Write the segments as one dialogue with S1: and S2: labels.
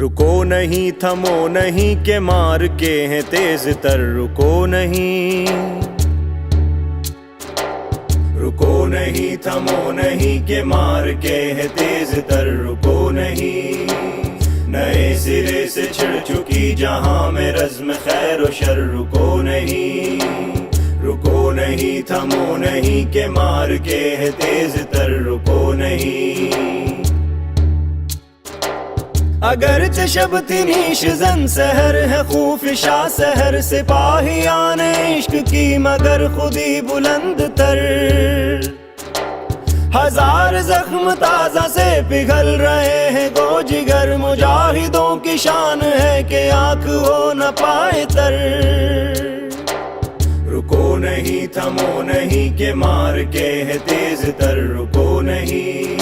S1: رکو نہیں تھمو نہیں کہ مار کے ہیں تیز تر، رکو نہیں، رکو نہیں تھمو نہیں کہ مار کے ہیں تیز تر، رکو نہیں، نئے سرے سے چھڑ چکی جہاں میں رزم خیر و شر، رکو نہیں، رکو نہیں تھمو نہیں کہ مار کے ہے تیز تر، رکو نہیں۔ اگرچہ شب تھی نیش زن سحر ہے خوف شاہ سحر، سپاہیان عشق کی مگر خودی بلند تر، ہزار زخم تازہ سے پگھل رہے ہیں گو جگر، مجاہدوں کی شان ہے کہ آنکھ ہو نہ پائے تر، رکو نہیں تھمو نہیں کہ مار کے ہے تیز تر، رکو نہیں،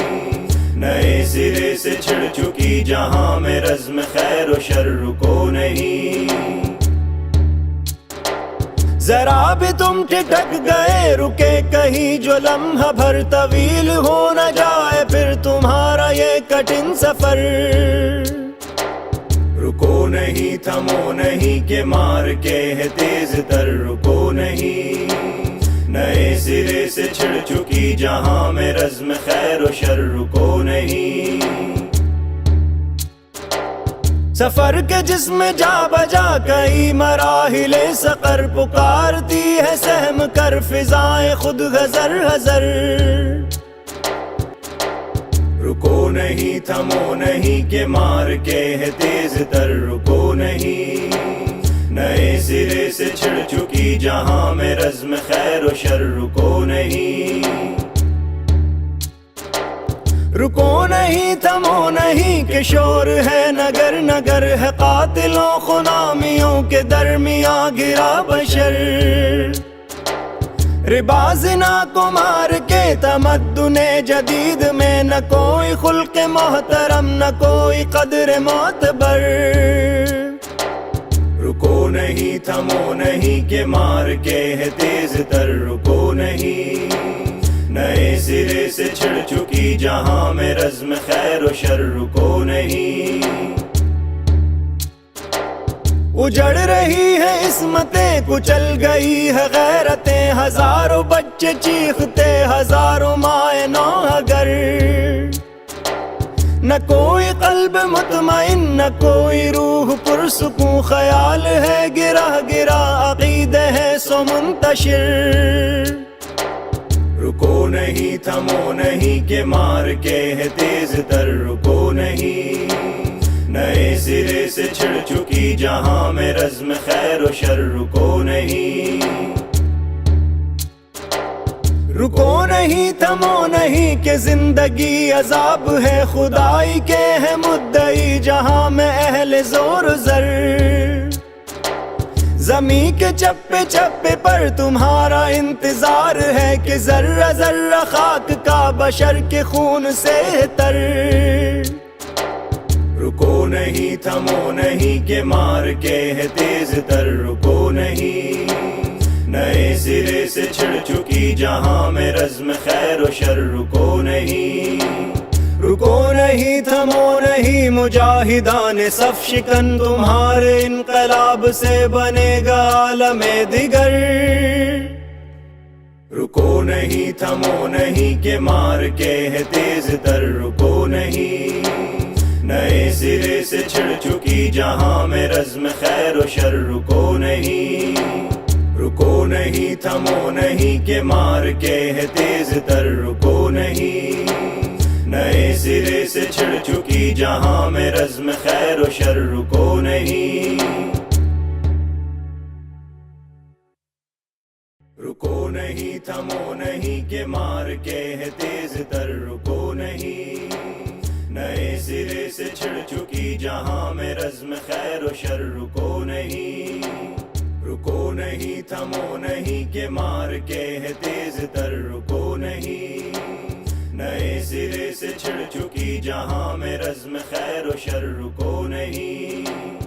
S1: نئے سرے سے چھڑ چکی جہاں میں رزم خیر و شر، رکو نہیں، ذرا بھی تم ٹھٹک گئے رکے کہیں جو لمحہ بھر طویل ہو نہ جائے پھر تمہارا یہ کٹھن سفر، رکو نہیں تھمو نہیں کہ مار کے ہے تیز تر، رکو نہیں، نئے سرے سے چھڑ چکی جہاں میں رزم خیر و شر، رکو نہیں، سفر کے جسم جا بجا کئی مراحل سقر، پکارتی ہے سہم کر فضائیں خود غزر غزر، رکو نہیں تھمو نہیں کہ مار کے ہے تیز تر، رکو نہیں، نئے سرے سے چھڑ چکی جہاں میں رزم خیر و شر، رکو نہیں، رکو نہیں تھمو نہیں کہ شور ہے نگر نگر، ہے قاتلوں خنامیوں کے درمیان گرا بشر، ربازنا کو مار کے تمدن جدید میں نہ کوئی خلق محترم نہ کوئی قدر معتبر، رکو نہیں تھمو نہیں کہ مار کے ہے تیز تر، رکو نہیں، نئے سرے سے چھڑ چکی جہاں میں رزم خیر و شر، رکو نہیں، اجڑ رہی ہے عصمتیں کچل گئی ہے غیرتیں، ہزاروں بچے چیختے ہزاروں مائیں نوحگر، نہ کوئی قلب مطمئن نہ کوئی روح پرسکون، خیال ہے گرا گرا عقیدہ ہے سو منتشر، رکو نہیں تھمو نہیں کہ مار کے ہے تیز تر، رکو نہیں، نئے سرے سے چھڑ چکی جہاں میں رزم خیر و شر، رکو نہیں، رکو نہیں تھمو نہیں کہ زندگی عذاب ہے، خدائی کے ہے مدعی جہاں میں اہل زور و زر، زمین کے چپے چپے پر تمہارا انتظار ہے کہ ذرہ ذرہ خاک کا بشر کے خون سے تر، رکو نہیں تھمو نہیں کہ مار کے ہے تیز تر، رکو نہیں، نئے سرے سے چھڑ چکی جہاں میں رزم خیر و شر، رکو نہیں، رکو نہیں تھمو نہیں مجاہدان صف شکن، تمہارے انقلاب سے بنے گا عالم دیگر، رکو نہیں تھمو نہیں کہ مار کے ہے تیز تر، رکو نہیں، نئے سرے سے چھڑ چکی جہاں میں رزم خیر و شر، رکو نہیں، رکو نہیں تھمو نہیں کہ مار کے ہے تیز تر، رکو نہیں، نئے سرے سے چھڑ چکی جہاں میں رزم خیر و شر، رکو نہیں، رکو نہیں تھمو نہیں کہ مار کے ہے تیز تر، رکو نہیں، نئے سرے سے چھڑ چکی جہاں میں رزم خیر و شر، رکو نہیں، رکو نہیں تھمو نہیں کہ مار کے ہے تیز تر، رکو نہیں، نئے سرے سے چھڑ چکی جہاں میں رزم خیر و شر، رکو نہیں۔